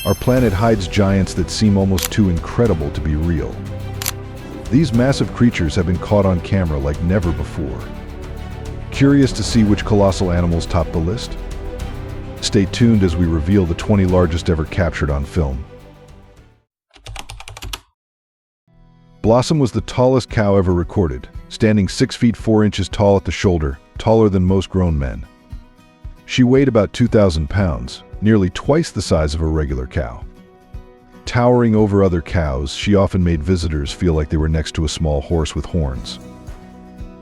Our planet hides giants that seem almost too incredible to be real. These massive creatures have been caught on camera like never before. Curious to see which colossal animals top the list? Stay tuned as we reveal the 20 largest ever captured on film. Blossom was the tallest cow ever recorded, standing 6 feet 4 inches tall at the shoulder, taller than most grown men. She weighed about 2,000 pounds, nearly twice the size of a regular cow. Towering over other cows, she often made visitors feel like they were next to a small horse with horns.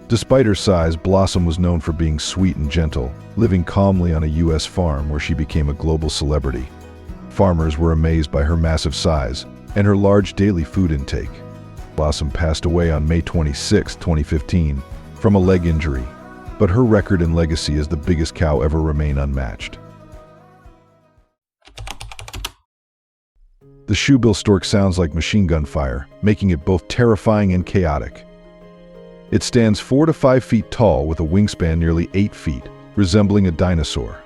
Despite her size, Blossom was known for being sweet and gentle, living calmly on a U.S. farm where she became a global celebrity. Farmers were amazed by her massive size and her large daily food intake. Blossom passed away on May 26, 2015, from a leg injury, but her record and legacy as the biggest cow ever remain unmatched. The Shoebill stork sounds like machine gun fire, making it both terrifying and chaotic. It stands 4 to 5 feet tall with a wingspan nearly 8 feet, resembling a dinosaur.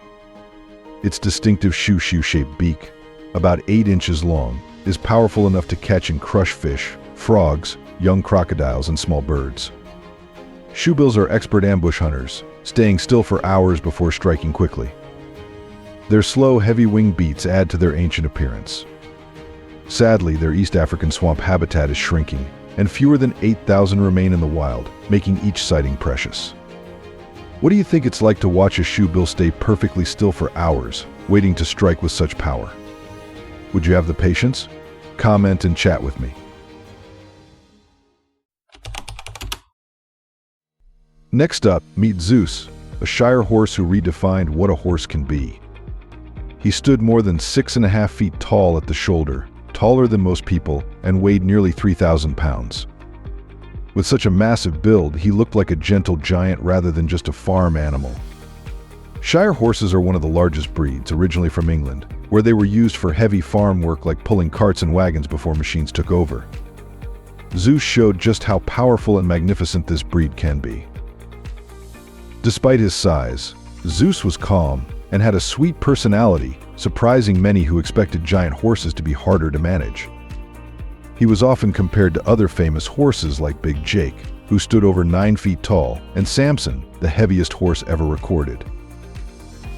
Its distinctive shoe-shaped beak, about 8 inches long, is powerful enough to catch and crush fish, frogs, young crocodiles, and small birds. Shoebills are expert ambush hunters, staying still for hours before striking quickly. Their slow, heavy wing beats add to their ancient appearance. Sadly, their East African swamp habitat is shrinking, and fewer than 8,000 remain in the wild, making each sighting precious. What do you think it's like to watch a shoebill stay perfectly still for hours, waiting to strike with such power? Would you have the patience? Comment and chat with me. Next up, meet Zeus, a Shire horse who redefined what a horse can be. He stood more than 6.5 feet tall at the shoulder, taller than most people, and weighed nearly 3,000 pounds. With such a massive build, he looked like a gentle giant rather than just a farm animal. Shire horses are one of the largest breeds, originally from England, where they were used for heavy farm work like pulling carts and wagons before machines took over. Zeus showed just how powerful and magnificent this breed can be. Despite his size, Zeus was calm and had a sweet personality, surprising many who expected giant horses to be harder to manage. He was often compared to other famous horses like Big Jake, who stood over 9 feet tall, and Samson, the heaviest horse ever recorded.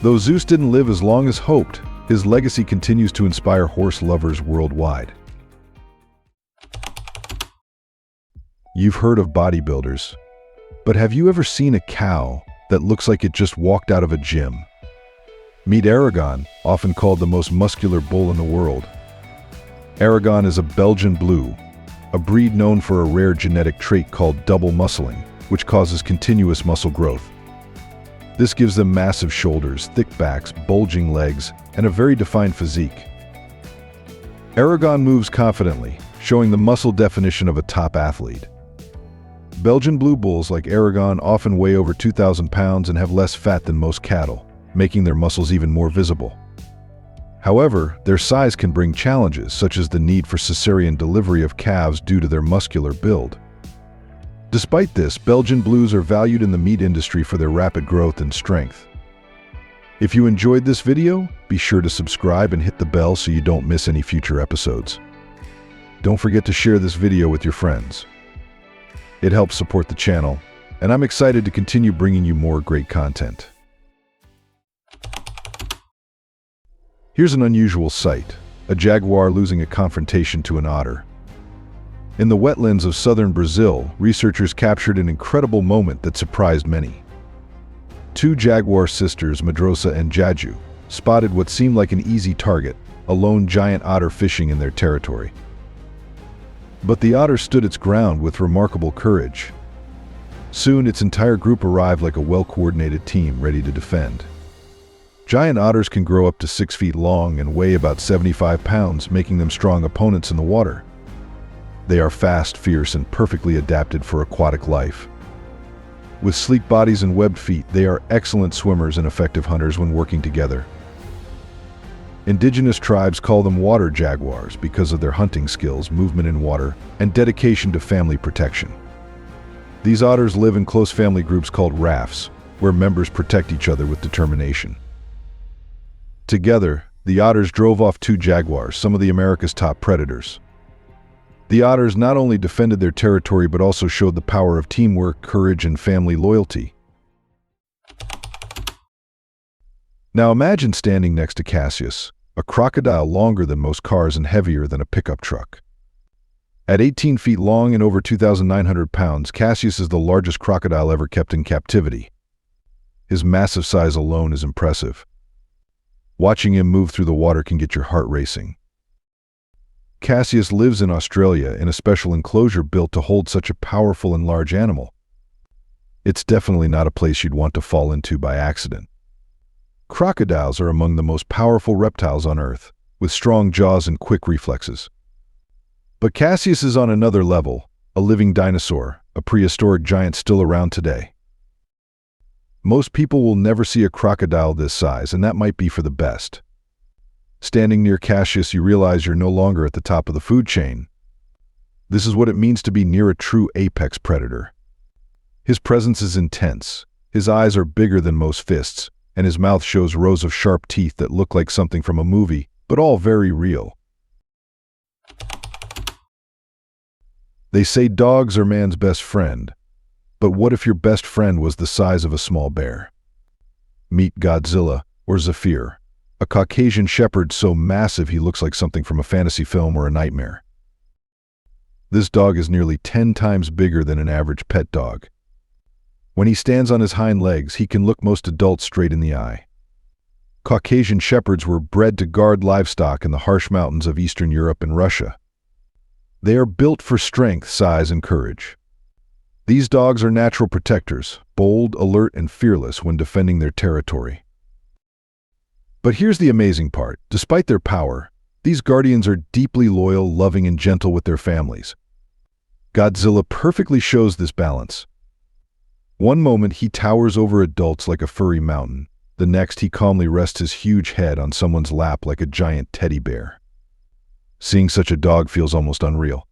Though Zeus didn't live as long as hoped, his legacy continues to inspire horse lovers worldwide. You've heard of bodybuilders, but have you ever seen a cow that looks like it just walked out of a gym? Meet Aragon, often called the most muscular bull in the world. Aragon is a Belgian blue, a breed known for a rare genetic trait called double muscling, which causes continuous muscle growth. This gives them massive shoulders, thick backs, bulging legs, and a very defined physique. Aragon moves confidently, showing the muscle definition of a top athlete. Belgian blue bulls like Aragon often weigh over 2,000 pounds and have less fat than most cattle, making their muscles even more visible. However, their size can bring challenges, such as the need for cesarean delivery of calves due to their muscular build. Despite this, Belgian blues are valued in the meat industry for their rapid growth and strength. If you enjoyed this video, be sure to subscribe and hit the bell so you don't miss any future episodes. Don't forget to share this video with your friends. It helps support the channel, and I'm excited to continue bringing you more great content. Here's an unusual sight, a jaguar losing a confrontation to an otter. In the wetlands of southern Brazil, researchers captured an incredible moment that surprised many. 2 jaguar sisters, Madrosa and Jaju, spotted what seemed like an easy target, a lone giant otter fishing in their territory. But the otter stood its ground with remarkable courage. Soon, its entire group arrived like a well-coordinated team ready to defend. Giant otters can grow up to 6 feet long and weigh about 75 pounds, making them strong opponents in the water. They are fast, fierce, and perfectly adapted for aquatic life. With sleek bodies and webbed feet, they are excellent swimmers and effective hunters when working together. Indigenous tribes call them water jaguars because of their hunting skills, movement in water, and dedication to family protection. These otters live in close family groups called rafts, where members protect each other with determination. Together, the otters drove off 2 jaguars, some of the America's top predators. The otters not only defended their territory but also showed the power of teamwork, courage, and family loyalty. Now imagine standing next to Cassius, a crocodile longer than most cars and heavier than a pickup truck. At 18 feet long and over 2,900 pounds, Cassius is the largest crocodile ever kept in captivity. His massive size alone is impressive. Watching him move through the water can get your heart racing. Cassius lives in Australia in a special enclosure built to hold such a powerful and large animal. It's definitely not a place you'd want to fall into by accident. Crocodiles are among the most powerful reptiles on Earth, with strong jaws and quick reflexes. But Cassius is on another level, a living dinosaur, a prehistoric giant still around today. Most people will never see a crocodile this size, and that might be for the best. Standing near Cassius, you realize you're no longer at the top of the food chain. This is what it means to be near a true apex predator. His presence is intense. His eyes are bigger than most fists, and his mouth shows rows of sharp teeth that look like something from a movie, but all very real. They say dogs are man's best friend, but what if your best friend was the size of a small bear? Meet Godzilla, or Zephyr, a Caucasian shepherd so massive he looks like something from a fantasy film or a nightmare. This dog is nearly 10 times bigger than an average pet dog. When he stands on his hind legs, he can look most adults straight in the eye. Caucasian shepherds were bred to guard livestock in the harsh mountains of Eastern Europe and Russia. They are built for strength, size, and courage. These dogs are natural protectors, bold, alert, and fearless when defending their territory. But here's the amazing part. Despite their power, these guardians are deeply loyal, loving, and gentle with their families. Godzilla perfectly shows this balance. One moment he towers over adults like a furry mountain. The next he calmly rests his huge head on someone's lap like a giant teddy bear. Seeing such a dog feels almost unreal.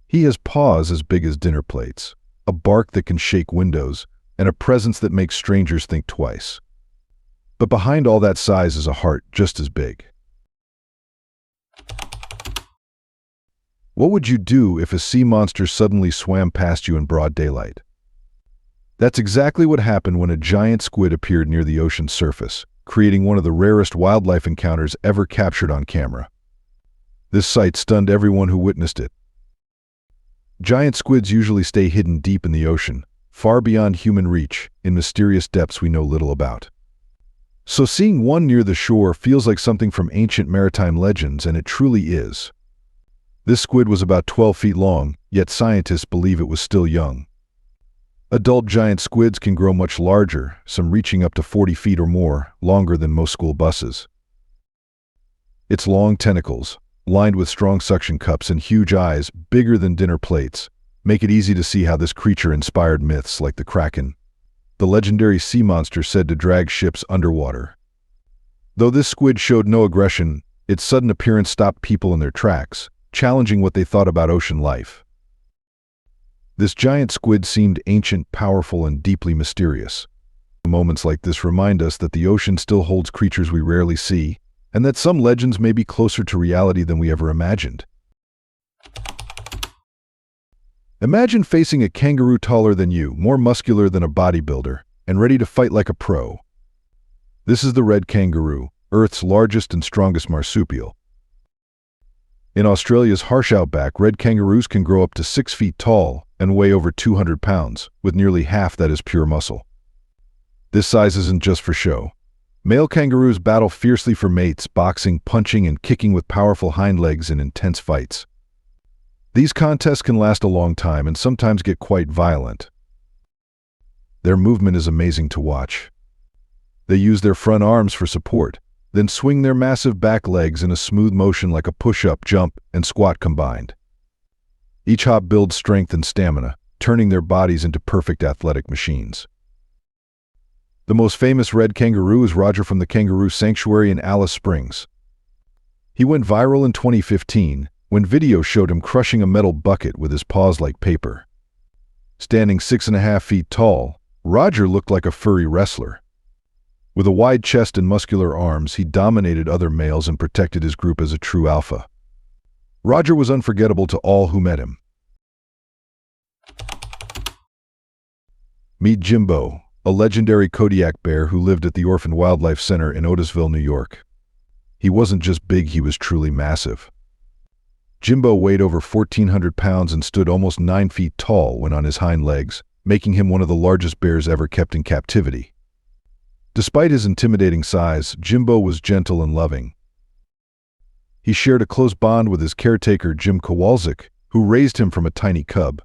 He has paws as big as dinner plates, a bark that can shake windows, and a presence that makes strangers think twice. But behind all that size is a heart just as big. What would you do if a sea monster suddenly swam past you in broad daylight? That's exactly what happened when a giant squid appeared near the ocean's surface, creating one of the rarest wildlife encounters ever captured on camera. This sight stunned everyone who witnessed it. Giant squids usually stay hidden deep in the ocean, far beyond human reach, in mysterious depths we know little about. So seeing one near the shore feels like something from ancient maritime legends, and it truly is. This squid was about 12 feet long, yet scientists believe it was still young. Adult giant squids can grow much larger, some reaching up to 40 feet or more, longer than most school buses. Its long tentacles, lined with strong suction cups, and huge eyes, bigger than dinner plates, make it easy to see how this creature inspired myths like the Kraken, the legendary sea monster said to drag ships underwater. Though this squid showed no aggression, its sudden appearance stopped people in their tracks, challenging what they thought about ocean life. This giant squid seemed ancient, powerful, and deeply mysterious. Moments like this remind us that the ocean still holds creatures we rarely see, and that some legends may be closer to reality than we ever imagined. Imagine facing a kangaroo taller than you, more muscular than a bodybuilder, and ready to fight like a pro. This is the red kangaroo, Earth's largest and strongest marsupial. In Australia's harsh outback, red kangaroos can grow up to 6 feet tall and weigh over 200 pounds, with nearly half that is pure muscle. This size isn't just for show. Male kangaroos battle fiercely for mates, boxing, punching, and kicking with powerful hind legs in intense fights. These contests can last a long time and sometimes get quite violent. Their movement is amazing to watch. They use their front arms for support, then swing their massive back legs in a smooth motion like a push-up, jump, and squat combined. Each hop builds strength and stamina, turning their bodies into perfect athletic machines. The most famous red kangaroo is Roger from the Kangaroo Sanctuary in Alice Springs. He went viral in 2015 when video showed him crushing a metal bucket with his paws like paper. Standing 6.5 feet tall, Roger looked like a furry wrestler. With a wide chest and muscular arms, he dominated other males and protected his group as a true alpha. Roger was unforgettable to all who met him. Meet Jimbo, a legendary Kodiak bear who lived at the Orphan Wildlife Center in Otisville, New York. He wasn't just big, he was truly massive. Jimbo weighed over 1,400 pounds and stood almost 9 feet tall when on his hind legs, making him one of the largest bears ever kept in captivity. Despite his intimidating size, Jimbo was gentle and loving. He shared a close bond with his caretaker, Jim Kowalczyk, who raised him from a tiny cub.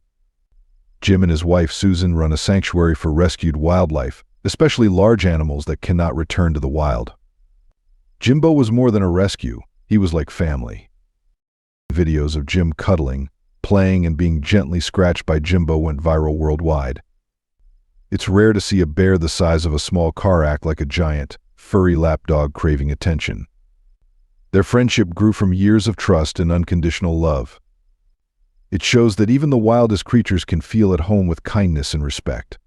Jim and his wife, Susan, run a sanctuary for rescued wildlife, especially large animals that cannot return to the wild. Jimbo was more than a rescue, he was like family. Videos of Jim cuddling, playing, and being gently scratched by Jimbo went viral worldwide. It's rare to see a bear the size of a small car act like a giant, furry lapdog craving attention. Their friendship grew from years of trust and unconditional love. It shows that even the wildest creatures can feel at home with kindness and respect.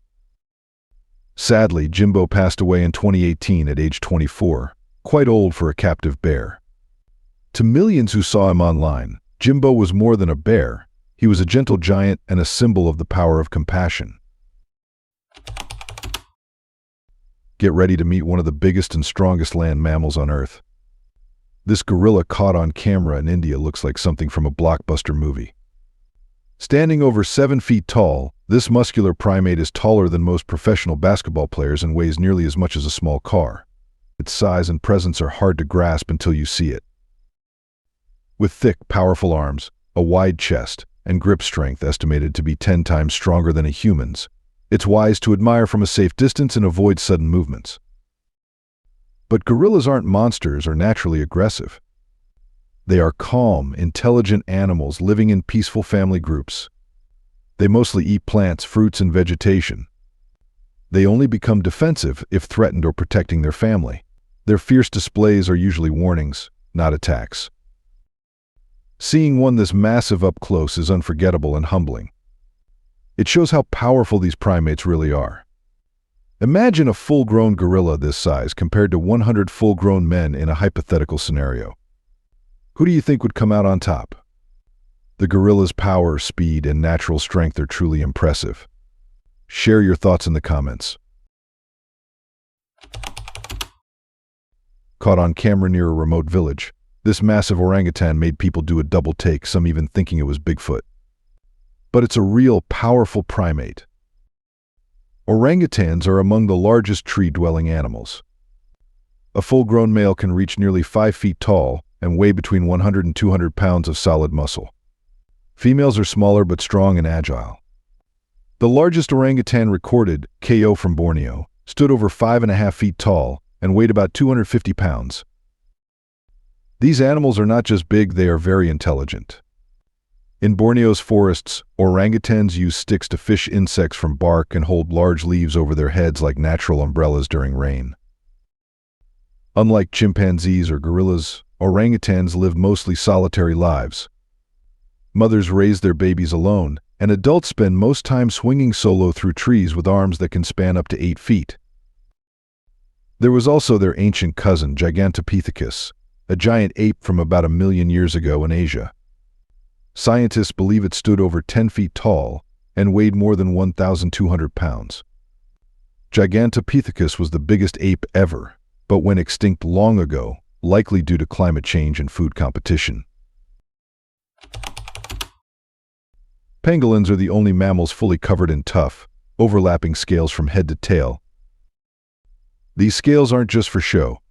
Sadly, Jimbo passed away in 2018 at age 24, quite old for a captive bear. To millions who saw him online, Jimbo was more than a bear. He was a gentle giant and a symbol of the power of compassion. Get ready to meet one of the biggest and strongest land mammals on Earth. This gorilla caught on camera in India looks like something from a blockbuster movie. Standing over 7 feet tall, this muscular primate is taller than most professional basketball players and weighs nearly as much as a small car. Its size and presence are hard to grasp until you see it. With thick, powerful arms, a wide chest, and grip strength estimated to be 10 times stronger than a human's, it's wise to admire from a safe distance and avoid sudden movements. But gorillas aren't monsters or naturally aggressive. They are calm, intelligent animals living in peaceful family groups. They mostly eat plants, fruits, and vegetation. They only become defensive if threatened or protecting their family. Their fierce displays are usually warnings, not attacks. Seeing one this massive up close is unforgettable and humbling. It shows how powerful these primates really are. Imagine a full-grown gorilla this size compared to 100 full-grown men in a hypothetical scenario. Who do you think would come out on top? The gorilla's power, speed, and natural strength are truly impressive. Share your thoughts in the comments. Caught on camera near a remote village, this massive orangutan made people do a double take, some even thinking it was Bigfoot. But it's a real, powerful primate. Orangutans are among the largest tree-dwelling animals. A full-grown male can reach nearly 5 feet tall and weigh between 100 and 200 pounds of solid muscle. Females are smaller but strong and agile. The largest orangutan recorded, KO from Borneo, stood over 5.5 feet tall and weighed about 250 pounds. These animals are not just big, they are very intelligent. In Borneo's forests, orangutans use sticks to fish insects from bark and hold large leaves over their heads like natural umbrellas during rain. Unlike chimpanzees or gorillas, orangutans live mostly solitary lives. Mothers raise their babies alone, and adults spend most time swinging solo through trees with arms that can span up to 8 feet. There was also their ancient cousin, Gigantopithecus, a giant ape from about 1 million years ago in Asia. Scientists believe it stood over 10 feet tall and weighed more than 1,200 pounds. Gigantopithecus was the biggest ape ever, but went extinct long ago, likely due to climate change and food competition. Pangolins are the only mammals fully covered in tough, overlapping scales from head to tail. These scales aren't just for show.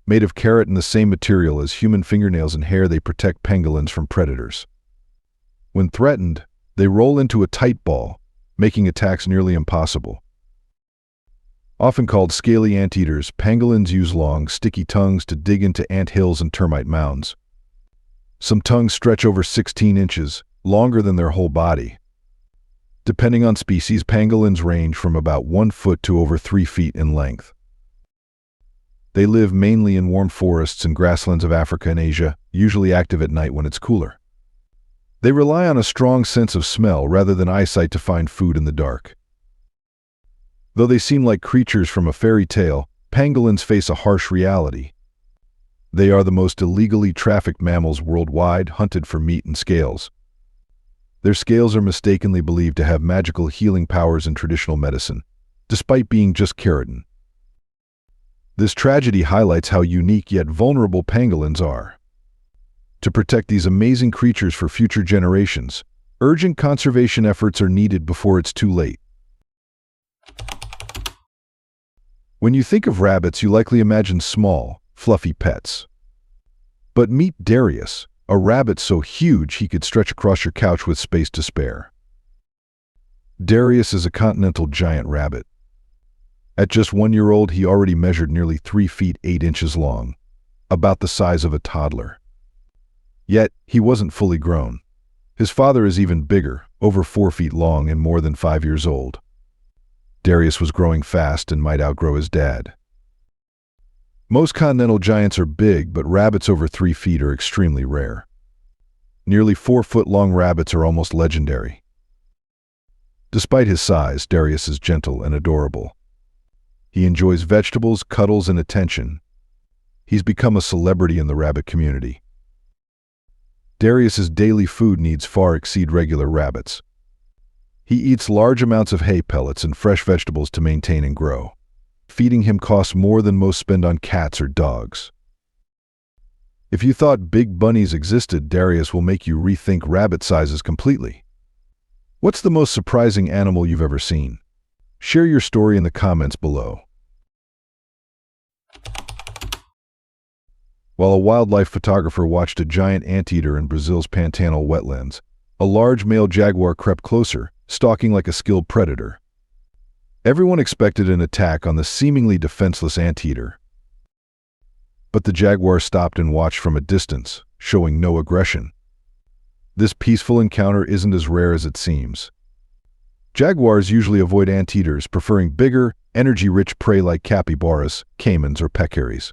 Made of keratin, the same material as human fingernails and hair, they protect pangolins from predators. When threatened, they roll into a tight ball, making attacks nearly impossible. Often called scaly anteaters, pangolins use long, sticky tongues to dig into ant hills and termite mounds. Some tongues stretch over 16 inches, longer than their whole body. Depending on species, pangolins range from about 1 foot to over 3 feet in length. They live mainly in warm forests and grasslands of Africa and Asia, usually active at night when it's cooler. They rely on a strong sense of smell rather than eyesight to find food in the dark. Though they seem like creatures from a fairy tale, pangolins face a harsh reality. They are the most illegally trafficked mammals worldwide, hunted for meat and scales. Their scales are mistakenly believed to have magical healing powers in traditional medicine, despite being just keratin. This tragedy highlights how unique yet vulnerable pangolins are. To protect these amazing creatures for future generations, urgent conservation efforts are needed before it's too late. When you think of rabbits, you likely imagine small, fluffy pets. But meet Darius, a rabbit so huge he could stretch across your couch with space to spare. Darius is a continental giant rabbit. At just 1 year old, he already measured nearly 3 feet 8 inches long, about the size of a toddler. Yet, he wasn't fully grown. His father is even bigger, over 4 feet long and more than 5 years old. Darius was growing fast and might outgrow his dad. Most continental giants are big, but rabbits over 3 feet are extremely rare. Nearly 4-foot-long rabbits are almost legendary. Despite his size, Darius is gentle and adorable. He enjoys vegetables, cuddles, and attention. He's become a celebrity in the rabbit community. Darius's daily food needs far exceed regular rabbits. He eats large amounts of hay pellets and fresh vegetables to maintain and grow. Feeding him costs more than most spend on cats or dogs. If you thought big bunnies existed, Darius will make you rethink rabbit sizes completely. What's the most surprising animal you've ever seen? Share your story in the comments below. While a wildlife photographer watched a giant anteater in Brazil's Pantanal wetlands, a large male jaguar crept closer, stalking like a skilled predator. Everyone expected an attack on the seemingly defenseless anteater. But the jaguar stopped and watched from a distance, showing no aggression. This peaceful encounter isn't as rare as it seems. Jaguars usually avoid anteaters, preferring bigger, energy-rich prey like capybaras, caimans, or peccaries.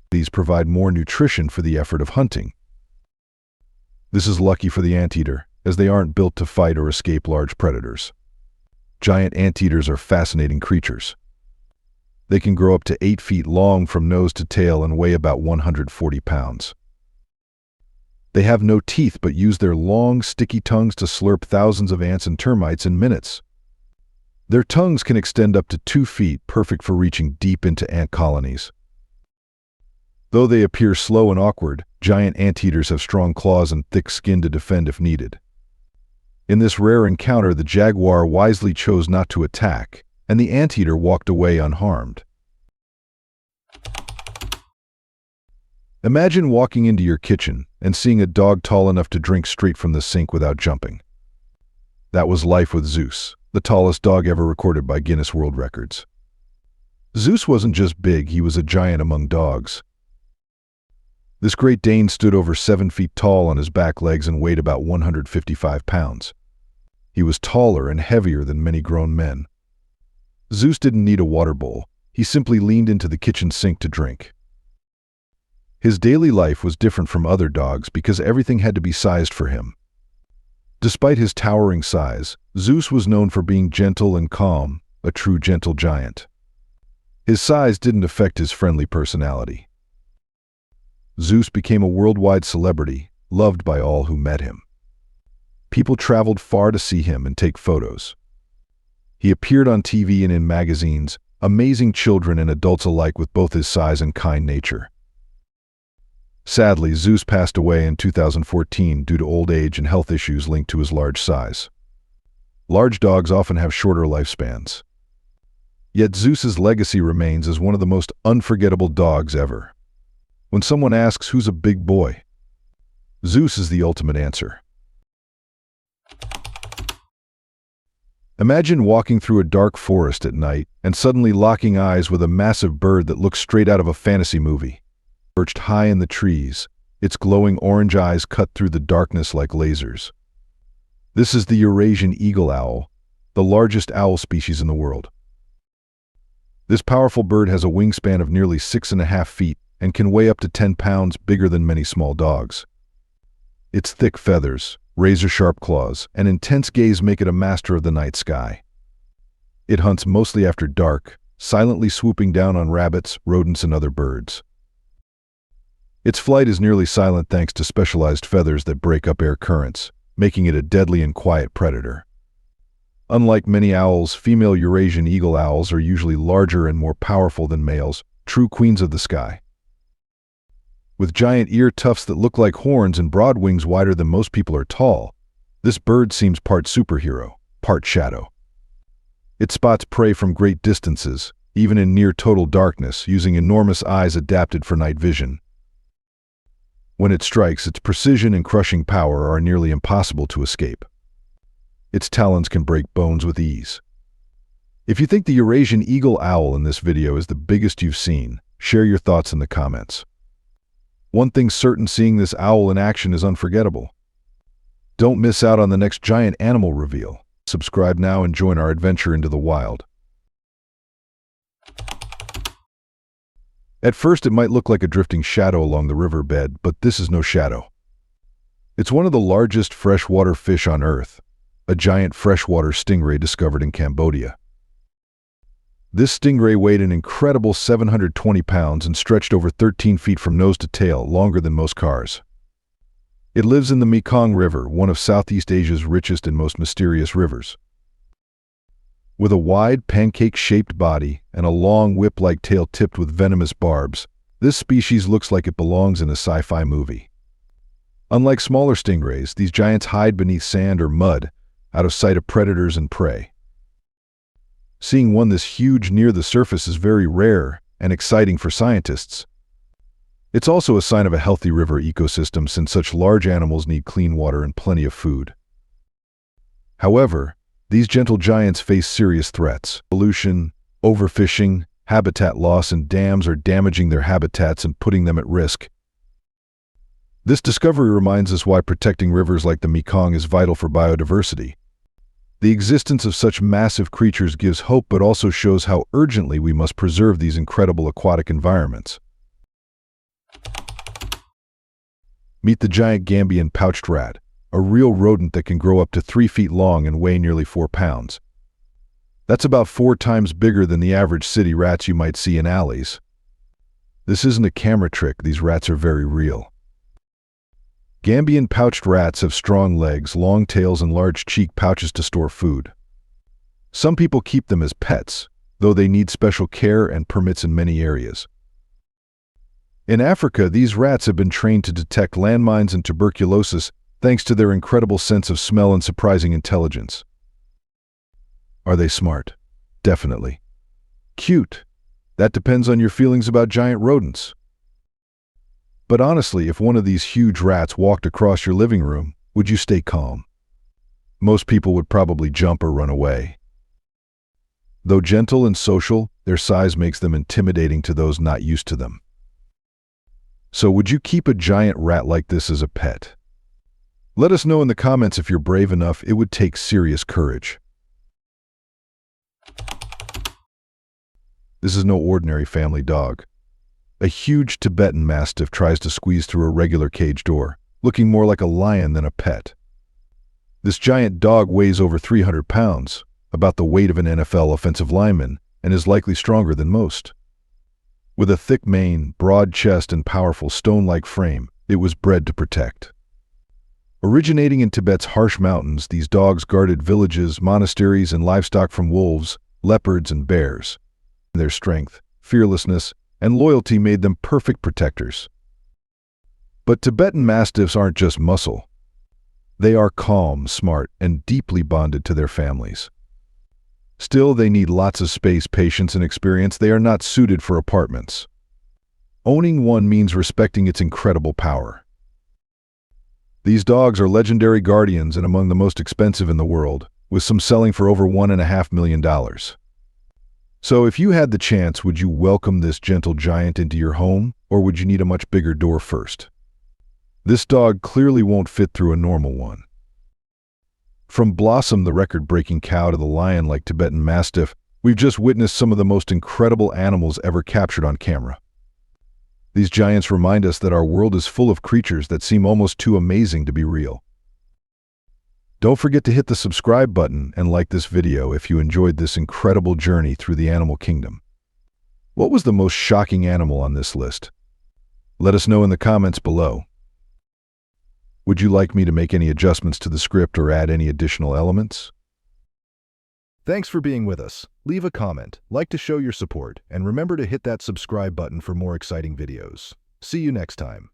These provide more nutrition for the effort of hunting. This is lucky for the anteater, as they aren't built to fight or escape large predators. Giant anteaters are fascinating creatures. They can grow up to 8 feet long from nose to tail and weigh about 140 pounds. They have no teeth but use their long, sticky tongues to slurp thousands of ants and termites in minutes. Their tongues can extend up to 2 feet, perfect for reaching deep into ant colonies. Though they appear slow and awkward, giant anteaters have strong claws and thick skin to defend if needed. In this rare encounter, the jaguar wisely chose not to attack, and the anteater walked away unharmed. Imagine walking into your kitchen and seeing a dog tall enough to drink straight from the sink without jumping. That was life with Zeus, the tallest dog ever recorded by Guinness World Records. Zeus wasn't just big, he was a giant among dogs. This Great Dane stood over 7 feet tall on his back legs and weighed about 155 pounds. He was taller and heavier than many grown men. Zeus didn't need a water bowl. He simply leaned into the kitchen sink to drink. His daily life was different from other dogs because everything had to be sized for him. Despite his towering size, Zeus was known for being gentle and calm, a true gentle giant. His size didn't affect his friendly personality. Zeus became a worldwide celebrity, loved by all who met him. People traveled far to see him and take photos. He appeared on TV and in magazines, amazing children and adults alike with both his size and kind nature. Sadly, Zeus passed away in 2014 due to old age and health issues linked to his large size. Large dogs often have shorter lifespans. Yet Zeus's legacy remains as one of the most unforgettable dogs ever. When someone asks who's a big boy, Zeus is the ultimate answer. Imagine walking through a dark forest at night and suddenly locking eyes with a massive bird that looks straight out of a fantasy movie. Perched high in the trees, its glowing orange eyes cut through the darkness like lasers. This is the Eurasian eagle owl, the largest owl species in the world. This powerful bird has a wingspan of nearly 6.5 feet and can weigh up to 10 pounds, bigger than many small dogs. Its thick feathers, razor-sharp claws, and intense gaze make it a master of the night sky. It hunts mostly after dark, silently swooping down on rabbits, rodents, and other birds. Its flight is nearly silent thanks to specialized feathers that break up air currents, making it a deadly and quiet predator. Unlike many owls, female Eurasian eagle owls are usually larger and more powerful than males, true queens of the sky. With giant ear tufts that look like horns and broad wings wider than most people are tall, this bird seems part superhero, part shadow. It spots prey from great distances, even in near total darkness, using enormous eyes adapted for night vision. When it strikes, its precision and crushing power are nearly impossible to escape. Its talons can break bones with ease. If you think the Eurasian eagle owl in this video is the biggest you've seen, share your thoughts in the comments. One thing's certain, seeing this owl in action is unforgettable. Don't miss out on the next giant animal reveal. Subscribe now and join our adventure into the wild. At first, it might look like a drifting shadow along the riverbed, but this is no shadow. It's one of the largest freshwater fish on Earth, a giant freshwater stingray discovered in Cambodia. This stingray weighed an incredible 720 pounds and stretched over 13 feet from nose to tail, longer than most cars. It lives in the Mekong River, one of Southeast Asia's richest and most mysterious rivers. With a wide, pancake-shaped body and a long whip-like tail tipped with venomous barbs, this species looks like it belongs in a sci-fi movie. Unlike smaller stingrays, these giants hide beneath sand or mud, out of sight of predators and prey. Seeing one this huge near the surface is very rare and exciting for scientists. It's also a sign of a healthy river ecosystem, since such large animals need clean water and plenty of food. However, these gentle giants face serious threats. Pollution, overfishing, habitat loss, and dams are damaging their habitats and putting them at risk. This discovery reminds us why protecting rivers like the Mekong is vital for biodiversity. The existence of such massive creatures gives hope, but also shows how urgently we must preserve these incredible aquatic environments. Meet the giant Gambian pouched rat, a real rodent that can grow up to 3 feet long and weigh nearly 4 pounds. That's about 4 times bigger than the average city rats you might see in alleys. This isn't a camera trick, these rats are very real. Gambian pouched rats have strong legs, long tails, and large cheek pouches to store food. Some people keep them as pets, though they need special care and permits in many areas. In Africa, these rats have been trained to detect landmines and tuberculosis thanks to their incredible sense of smell and surprising intelligence. Are they smart? Definitely. Cute? That depends on your feelings about giant rodents. But honestly, if one of these huge rats walked across your living room, would you stay calm? Most people would probably jump or run away. Though gentle and social, their size makes them intimidating to those not used to them. So would you keep a giant rat like this as a pet? Let us know in the comments if you're brave enough. It would take serious courage. This is no ordinary family dog. A huge Tibetan Mastiff tries to squeeze through a regular cage door, looking more like a lion than a pet. This giant dog weighs over 300 pounds, about the weight of an NFL offensive lineman, and is likely stronger than most. With a thick mane, broad chest, and powerful stone-like frame, it was bred to protect. Originating in Tibet's harsh mountains, these dogs guarded villages, monasteries, and livestock from wolves, leopards, and bears. Their strength, fearlessness, and loyalty made them perfect protectors. But Tibetan Mastiffs aren't just muscle. They are calm, smart, and deeply bonded to their families. Still, they need lots of space, patience, and experience. They are not suited for apartments. Owning one means respecting its incredible power. These dogs are legendary guardians and among the most expensive in the world, with some selling for over $1.5 million. So if you had the chance, would you welcome this gentle giant into your home, or would you need a much bigger door first? This dog clearly won't fit through a normal one. From Blossom, the record-breaking cow, to the lion-like Tibetan Mastiff, we've just witnessed some of the most incredible animals ever captured on camera. These giants remind us that our world is full of creatures that seem almost too amazing to be real. Don't forget to hit the subscribe button and like this video if you enjoyed this incredible journey through the animal kingdom. What was the most shocking animal on this list? Let us know in the comments below. Would you like me to make any adjustments to the script or add any additional elements? Thanks for being with us. Leave a comment, like to show your support, and remember to hit that subscribe button for more exciting videos. See you next time.